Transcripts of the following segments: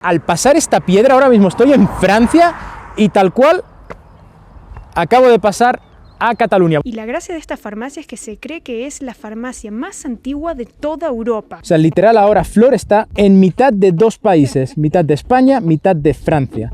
Al pasar esta piedra, ahora mismo estoy en Francia y tal cual acabo de pasar a Cataluña. Y la gracia de esta farmacia es que se cree que es la farmacia más antigua de toda Europa. O sea, literal ahora Flor está en mitad de dos países, mitad de España, mitad de Francia.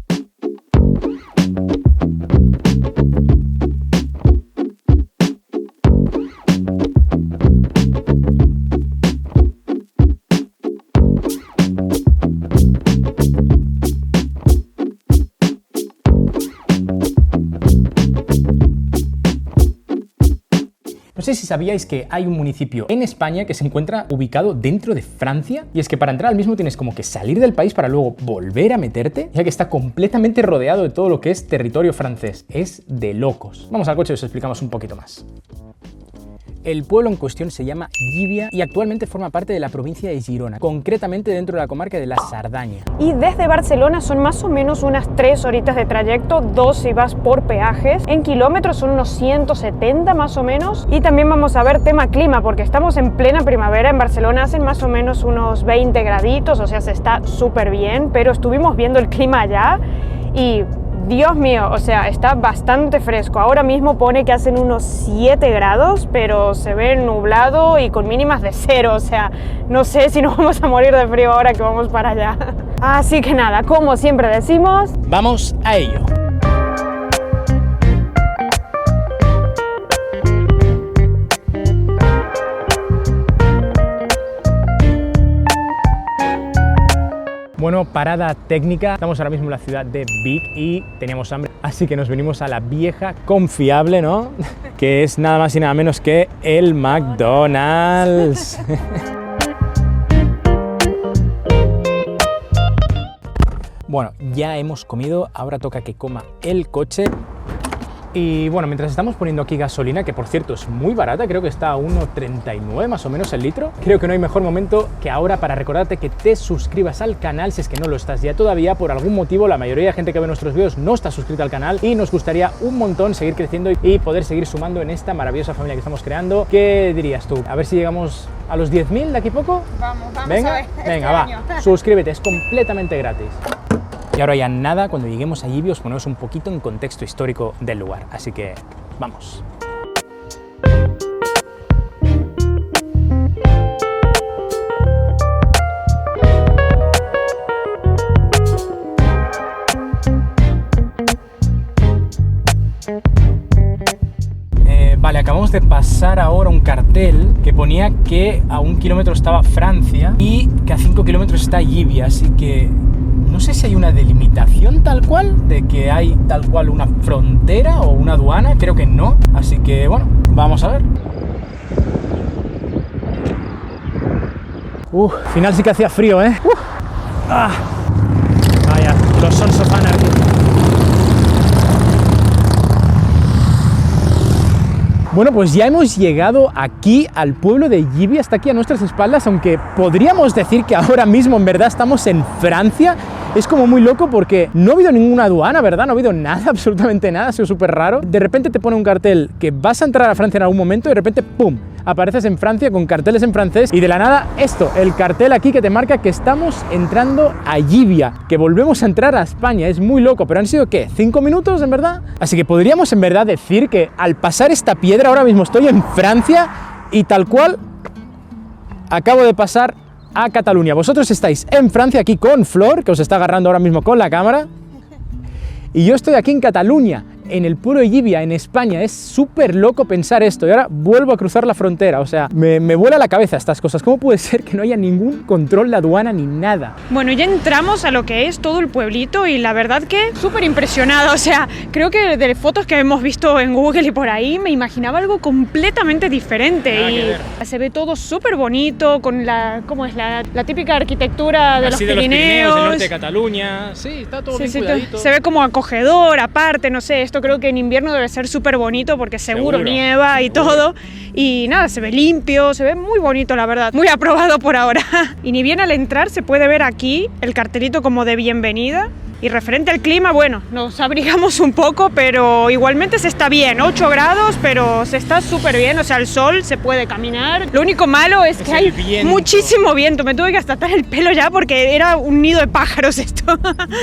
No sé si sabíais que hay un municipio en España que se encuentra ubicado dentro de Francia, y es que para entrar al mismo tienes como que salir del país para luego volver a meterte, ya que está completamente rodeado de todo lo que es territorio francés. Es de locos. Vamos al coche y os explicamos un poquito más. El pueblo en cuestión se llama Llívia y actualmente forma parte de la provincia de Girona, concretamente dentro de la comarca de la Sardaña. Y desde Barcelona son más o menos unas 3 horitas de trayecto, 2 si vas por peajes. En kilómetros son unos 170 más o menos. Y también vamos a ver tema clima, porque estamos en plena primavera. En Barcelona hacen más o menos unos 20 graditos, o sea, se está súper bien. Pero estuvimos viendo el clima allá y Dios mío, o sea, está bastante fresco. Ahora mismo pone que hacen unos 7 grados, pero se ve nublado y con mínimas de 0. O sea, no sé si nos vamos a morir de frío ahora que vamos para allá. Así que nada, como siempre decimos, ¡vamos a ello! Bueno, parada técnica. Estamos ahora mismo en la ciudad de Vic y teníamos hambre, así que nos venimos a la vieja confiable, ¿no? Que es nada más y nada menos que el McDonald's. Bueno, ya hemos comido, ahora toca que coma el coche. Y bueno, mientras estamos poniendo aquí gasolina, que por cierto es muy barata, creo que está a 1,39 más o menos el litro, creo que no hay mejor momento que ahora para recordarte que te suscribas al canal si es que no lo estás ya todavía. Por algún motivo la mayoría de gente que ve nuestros vídeos no está suscrita al canal y nos gustaría un montón seguir creciendo y poder seguir sumando en esta maravillosa familia que estamos creando. ¿Qué dirías tú? A ver si llegamos a los 10.000 de aquí a poco. Vamos venga, a ver. Venga, va, suscríbete, es completamente gratis. Y ahora ya nada, cuando lleguemos a Llívia os ponemos un poquito en contexto histórico del lugar, así que vamos. Vale, acabamos de pasar ahora un cartel que ponía que a 1 kilómetro estaba Francia y que a 5 kilómetros está Llívia, así que no sé si hay una delimitación tal cual, de que hay tal cual una frontera o una aduana, creo que no, así que bueno, vamos a ver. Al final sí que hacía frío, ¿eh? Vaya, los Sons of Anarchy. Bueno, pues ya hemos llegado aquí al pueblo de Llívia, hasta aquí a nuestras espaldas, aunque podríamos decir que ahora mismo en verdad estamos en Francia. Es como muy loco porque no ha habido ninguna aduana, ¿verdad? No ha habido nada, absolutamente nada, ha sido súper raro. De repente te pone un cartel que vas a entrar a Francia en algún momento y de repente ¡pum! Apareces en Francia con carteles en francés y de la nada esto, el cartel aquí que te marca que estamos entrando a Llívia, que volvemos a entrar a España. Es muy loco, pero han sido ¿qué? 5 minutos en verdad. Así que podríamos en verdad decir que al pasar esta piedra ahora mismo estoy en Francia y tal cual acabo de pasar a Cataluña. Vosotros estáis en Francia aquí con Flor, que os está agarrando ahora mismo con la cámara, y yo estoy aquí en Cataluña, en el pueblo de Llívia, en España. Es súper loco pensar esto y ahora vuelvo a cruzar la frontera, o sea, me vuela la cabeza estas cosas. ¿Cómo puede ser que no haya ningún control de aduana ni nada? bueno, ya entramos a lo que es todo el pueblito y la verdad que súper impresionada. O sea, creo que de fotos que hemos visto en Google y por ahí me imaginaba algo completamente diferente. Nada que y ver. se ve todo súper bonito con la, ¿cómo es? La típica arquitectura de Así los de los Pirineos, del norte de Pirineos. Cataluña. Sí, está todo bien Sí, cuidadito. se ve como acogedor, aparte, no sé, esto creo que en invierno debe ser súper bonito porque seguro nieva y todo. Y nada, se ve limpio, se ve muy bonito, la verdad. Muy aprobado por ahora. Y ni bien al entrar se puede ver aquí el cartelito como de bienvenida. Y referente al clima, bueno, nos abrigamos un poco, pero igualmente se está bien, 8 grados, pero se está súper bien, o sea, el sol, se puede caminar. Lo único malo es que hay muchísimo viento, me tuve que hasta atar el pelo ya porque era un nido de pájaros esto.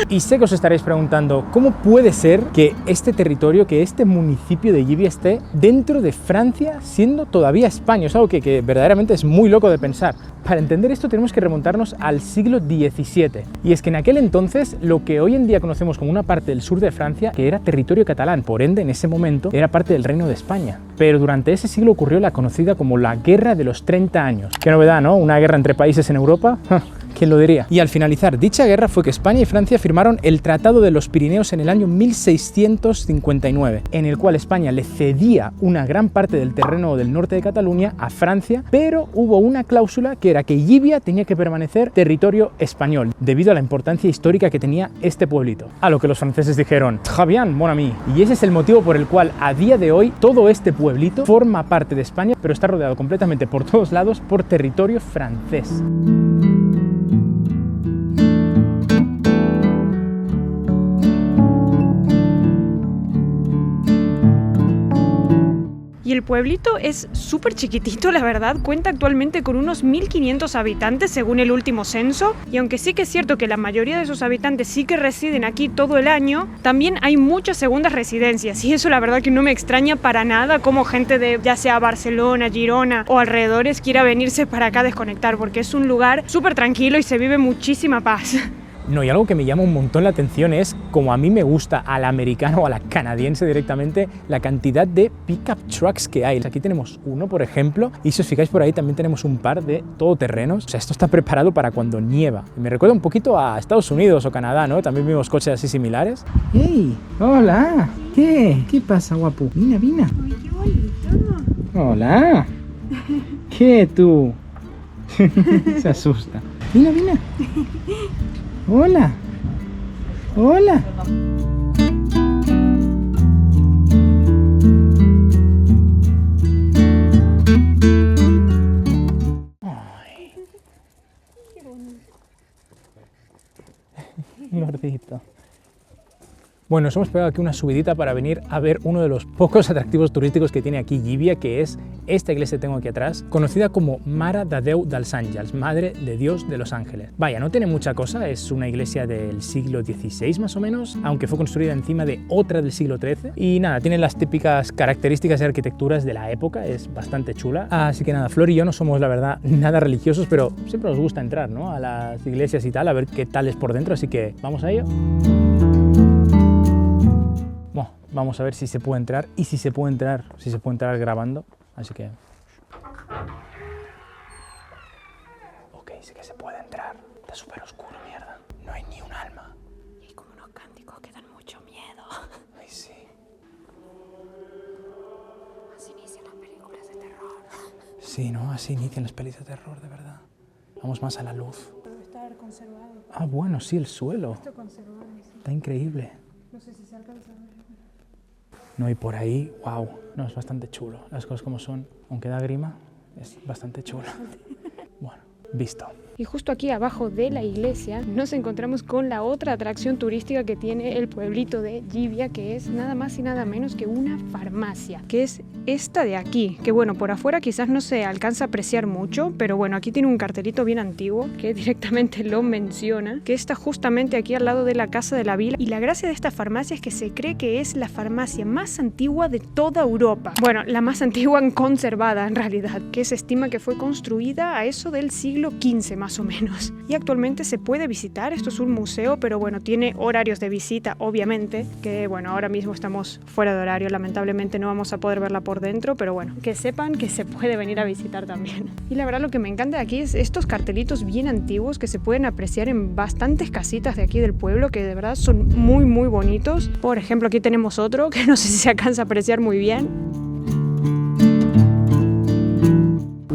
Y sé que os estaréis preguntando, ¿cómo puede ser que este territorio, que este municipio de Gibeah esté dentro de Francia siendo todavía España? Es algo que verdaderamente es muy loco de pensar. Para entender esto tenemos que remontarnos al siglo XVII. Y es que en aquel entonces lo que hoy en día conocemos como una parte del sur de Francia, que era territorio catalán, por ende en ese momento era parte del Reino de España. Pero durante ese siglo ocurrió la conocida como la Guerra de los 30 años. Qué novedad, ¿no? Una guerra entre países en Europa. ¿Quién lo diría? Y al finalizar dicha guerra fue que España y Francia firmaron el Tratado de los Pirineos en el año 1659, en el cual España le cedía una gran parte del terreno del norte de Cataluña a Francia, pero hubo una cláusula que era que Gibeah tenía que permanecer territorio español, debido a la importancia histórica que tenía este pueblito. A lo que los franceses dijeron, très bien, mon ami. Y ese es el motivo por el cual a día de hoy todo este pueblito forma parte de España, pero está rodeado completamente por todos lados por territorio francés. Y el pueblito es súper chiquitito, la verdad, cuenta actualmente con unos 1500 habitantes según el último censo, y aunque sí que es cierto que la mayoría de sus habitantes sí que residen aquí todo el año, también hay muchas segundas residencias, y eso la verdad que no me extraña para nada como gente de ya sea Barcelona, Girona o alrededores quiera venirse para acá a desconectar, porque es un lugar súper tranquilo y se vive muchísima paz. No, y algo que me llama un montón la atención es, como a mí me gusta al americano o a la canadiense directamente, la cantidad de pickup trucks que hay. Aquí tenemos uno, por ejemplo, y si os fijáis por ahí también tenemos un par de todoterrenos. O sea, esto está preparado para cuando nieva. Y me recuerda un poquito a Estados Unidos o Canadá, ¿no? También vimos coches así similares. ¡Hey! ¡Hola! ¿Qué? ¿Qué pasa, guapo? Vina, vina. ¡Ay, qué bonito! ¡Hola! ¿Qué tú? Se asusta. Vina, vina. Hola. Hola. Ay. Qué bonito. Gordito. Bueno, nos hemos pegado aquí una subidita para venir a ver uno de los pocos atractivos turísticos que tiene aquí Gibeah, que es esta iglesia que tengo aquí atrás, conocida como Mare de Déu dels Àngels, Madre de Dios de los Ángeles. Vaya, no tiene mucha cosa, es una iglesia del siglo XVI más o menos, aunque fue construida encima de otra del siglo XIII. Y nada, tiene las típicas características y arquitecturas de la época, es bastante chula. Así que nada, Flor y yo no somos, la verdad, nada religiosos, pero siempre nos gusta entrar, ¿no?, a las iglesias y tal, a ver qué tal es por dentro, así que vamos a ello. Bueno, vamos a ver si se puede entrar y si se puede entrar grabando, así que... Ok, sí que se puede entrar. Está súper oscuro, mierda. No hay ni un alma. Y hay como unos cánticos que dan mucho miedo. Ay, sí. Así inician las películas de terror. Sí, ¿no? Así inician las pelis de terror, de verdad. Vamos más a la luz. Debe estar conservado. Ah, bueno, sí, el suelo. Esto conservado, sí. Está increíble. No sé si se alcanza a ver. No, y por ahí, wow, no, es bastante chulo. Las cosas como son, aunque da grima, es bastante chulo. Bueno, visto. Y justo aquí abajo de la iglesia nos encontramos con la otra atracción turística que tiene el pueblito de Gibeah, que es nada más y nada menos que una farmacia, que es esta de aquí, que bueno, por afuera quizás no se alcanza a apreciar mucho, pero bueno, aquí tiene un cartelito bien antiguo que directamente lo menciona, que está justamente aquí al lado de la Casa de la Vila, y la gracia de esta farmacia es que se cree que es la farmacia más antigua de toda Europa. Bueno, la más antigua conservada en realidad, que se estima que fue construida a eso del siglo XV más o menos. Y actualmente se puede visitar, esto es un museo, pero bueno, tiene horarios de visita, obviamente, que bueno, ahora mismo estamos fuera de horario, lamentablemente no vamos a poder verla por dentro, pero bueno, que sepan que se puede venir a visitar también. Y la verdad lo que me encanta de aquí es estos cartelitos bien antiguos que se pueden apreciar en bastantes casitas de aquí del pueblo, que de verdad son muy muy bonitos. Por ejemplo, aquí tenemos otro que no sé si se alcanza a apreciar muy bien.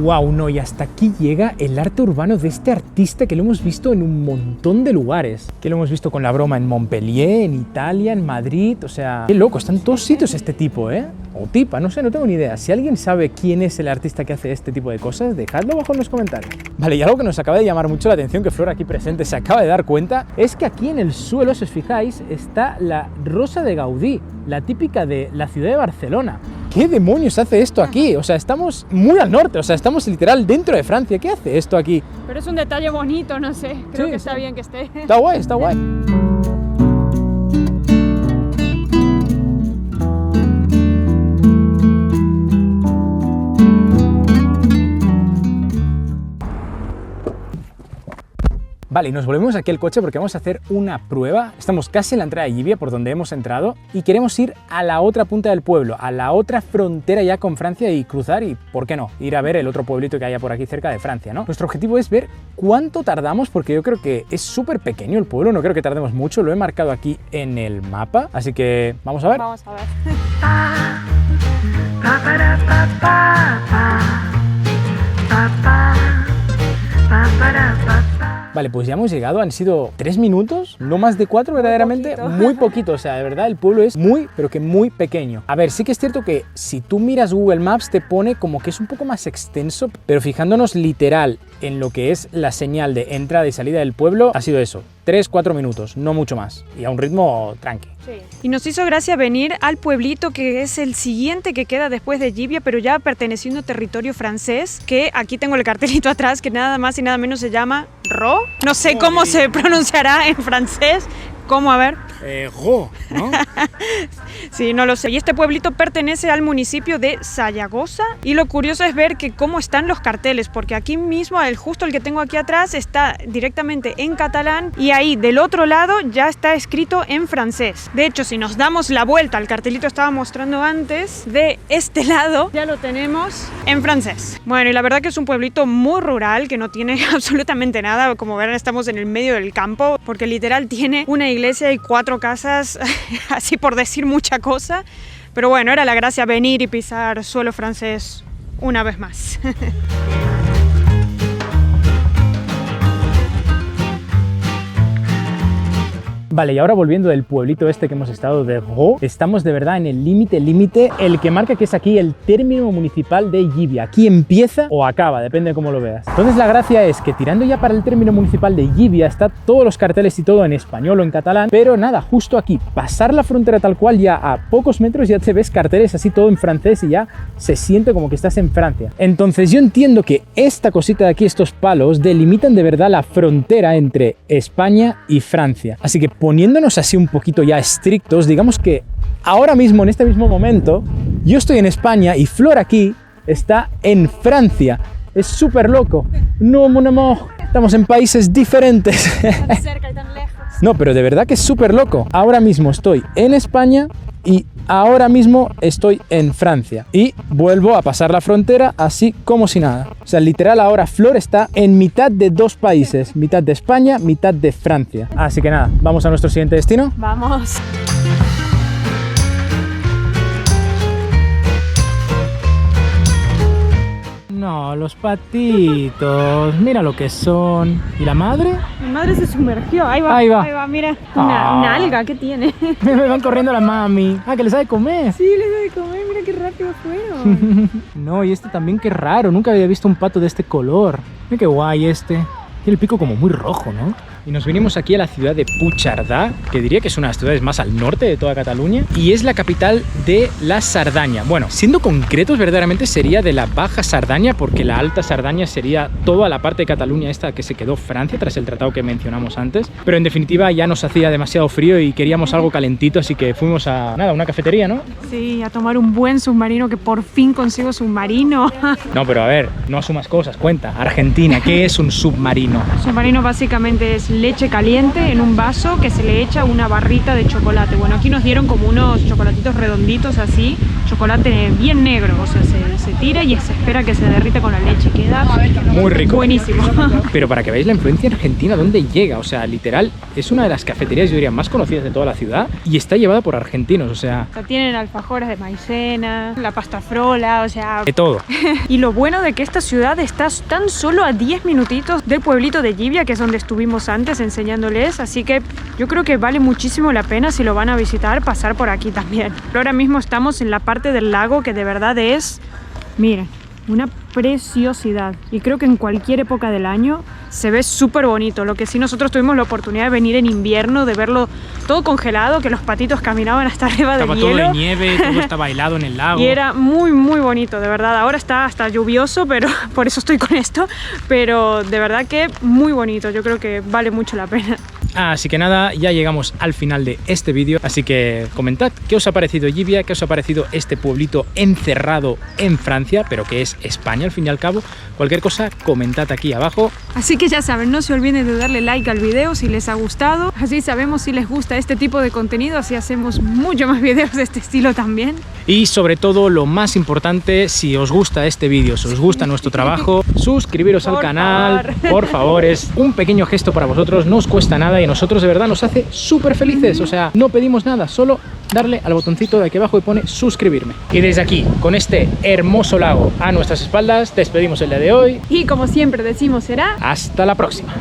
Wow, no, y hasta aquí llega el arte urbano de este artista que lo hemos visto en un montón de lugares. Que lo hemos visto con la broma en Montpellier, en Italia, en Madrid, o sea, qué loco, está en todos sitios este tipo, ¿eh? O tipa, no sé, no tengo ni idea. Si alguien sabe quién es el artista que hace este tipo de cosas, dejadlo abajo en los comentarios. Vale, y algo que nos acaba de llamar mucho la atención, que Flor aquí presente se acaba de dar cuenta, es que aquí en el suelo, si os fijáis, está la Rosa de Gaudí, la típica de la ciudad de Barcelona. ¿Qué demonios hace esto aquí? O sea, estamos muy al norte, o sea, estamos literal dentro de Francia. ¿Qué hace esto aquí? Pero es un detalle bonito, no sé. Creo Sí, que está sí. bien que esté. Está guay, está guay. Vale, y nos volvemos aquí al coche porque vamos a hacer una prueba. Estamos casi en la entrada de Llivia, por donde hemos entrado, y queremos ir a la otra punta del pueblo, a la otra frontera ya con Francia y cruzar y, ¿por qué no?, ir a ver el otro pueblito que haya por aquí cerca de Francia, ¿no? Nuestro objetivo es ver cuánto tardamos, porque yo creo que es súper pequeño el pueblo, no creo que tardemos mucho, lo he marcado aquí en el mapa, así que vamos a ver. Vamos a ver. Vale, pues ya hemos llegado, han sido 3 minutos, no más de 4 verdaderamente, muy poquito, o sea, de verdad el pueblo es muy, pero que muy pequeño. A ver, sí que es cierto que si tú miras Google Maps te pone como que es un poco más extenso, pero fijándonos literal en lo que es la señal de entrada y salida del pueblo, ha sido eso, 3-4 minutos, no mucho más, y a un ritmo tranqui. Sí. Y nos hizo gracia venir al pueblito que es el siguiente que queda después de Llivia, pero ya perteneciendo a territorio francés, que aquí tengo el cartelito atrás, que nada más y nada menos se llama Ro. No sé cómo se pronunciará en francés. ¿Cómo? A ver. Ro, ¿no? Sí, no lo sé. Y este pueblito pertenece al municipio de Sallagosa. Y lo curioso es ver que cómo están los carteles, porque aquí mismo, justo el que tengo aquí atrás, está directamente en catalán y ahí del otro lado ya está escrito en francés. De hecho, si nos damos la vuelta al cartelito que estaba mostrando antes, de este lado ya lo tenemos en francés. Bueno, y la verdad que es un pueblito muy rural, que no tiene absolutamente nada. Como verán, estamos en el medio del campo, porque literal tiene una iglesia y 4 casas, así por decir mucha cosa. Pero bueno, era la gracia venir y pisar suelo francés una vez más. Vale, y ahora volviendo del pueblito este que hemos estado de Ro, estamos de verdad en el límite, el que marca que es aquí el término municipal de Llivia. Aquí empieza o acaba, depende de cómo lo veas. Entonces la gracia es que tirando ya para el término municipal de Llivia está todos los carteles y todo en español o en catalán, pero nada, justo aquí, pasar la frontera tal cual, ya a pocos metros ya te ves carteles así todo en francés y ya se siente como que estás en Francia. Entonces yo entiendo que esta cosita de aquí, estos palos, delimitan de verdad la frontera entre España y Francia. Así que poniéndonos así un poquito ya estrictos, digamos que ahora mismo, en este mismo momento, yo estoy en España y Flor aquí está en Francia. Es súper loco. No, mon amour, estamos en países diferentes. Tan cerca y tan lejos. No, pero de verdad que es súper loco. Ahora mismo estoy en España y ahora mismo estoy en Francia. Y vuelvo a pasar la frontera así como si nada. O sea, literal ahora Flor está en mitad de 2 países. Mitad de España, mitad de Francia. Así que nada, vamos a nuestro siguiente destino. Vamos. No, los patitos, mira lo que son. ¿Y la madre? Mi madre se sumergió. Ahí va. Ahí va. Ahí va, mira. Ah. Una alga que tiene. Me van corriendo la mami. Ah, que les ha de comer. Sí, les doy de comer. Mira qué rápido fueron. No, y este también, qué raro. Nunca había visto un pato de este color. Mira qué guay este. Tiene el pico como muy rojo, ¿no? Y nos vinimos aquí a la ciudad de Puigcerdà, que diría que es una de las ciudades más al norte de toda Cataluña, y es la capital de la Sardaña. Bueno, siendo concretos, verdaderamente sería de la Baja Sardaña, porque la Alta Sardaña sería toda la parte de Cataluña esta que se quedó Francia tras el tratado que mencionamos antes. Pero en definitiva ya nos hacía demasiado frío y queríamos algo calentito, así que fuimos a, nada, una cafetería, ¿no? Sí, a tomar un buen submarino, que por fin consigo submarino. No, pero a ver, no asumas cosas, cuenta. Argentina, ¿qué es un submarino? Submarino básicamente es leche caliente en un vaso que se le echa una barrita de chocolate. Bueno, aquí nos dieron como unos chocolatitos redonditos así, chocolate bien negro, o sea, se tira y se espera que se derrite con la leche, queda muy rico. Buenísimo. Pero para que veáis la influencia argentina, ¿dónde llega? O sea, literal, es una de las cafeterías, yo diría, más conocidas de toda la ciudad y está llevada por argentinos, o sea... Tienen alfajores de maicena, la pasta frola, o sea... de todo. Y lo bueno de que esta ciudad está tan solo a 10 minutitos del pueblito de Llivia, que es donde estuvimos antes enseñándoles, así que yo creo que vale muchísimo la pena, si lo van a visitar, pasar por aquí también. Pero ahora mismo estamos en la parte del lago que de verdad es, miren, una preciosidad, y creo que en cualquier época del año se ve súper bonito. Lo que sí, nosotros tuvimos la oportunidad de venir en invierno, de verlo todo congelado, que los patitos caminaban hasta arriba del hielo. Estaba todo de nieve, todo estaba helado en el lago. Y era muy muy bonito, de verdad. Ahora está hasta lluvioso, pero por eso estoy con esto, pero de verdad que muy bonito. Yo creo que vale mucho la pena. Así que nada, ya llegamos al final de este vídeo, así que comentad qué os ha parecido Llivia, qué os ha parecido este pueblito encerrado en Francia, pero que es España al fin y al cabo. Cualquier cosa, comentad aquí abajo. Así que ya saben, no se olviden de darle like al video si les ha gustado, así sabemos si les gusta este tipo de contenido, así hacemos mucho más videos de este estilo también. Y sobre todo, lo más importante, si os gusta este vídeo, si os gusta nuestro trabajo, suscribiros al canal, por favor, es un pequeño gesto para vosotros, no os cuesta nada y a nosotros de verdad nos hace súper felices, o sea, no pedimos nada, solo darle al botoncito de aquí abajo y pone suscribirme. Y desde aquí, con este hermoso lago a nuestras espaldas, despedimos el día de hoy. Y como siempre decimos, será... hasta la próxima.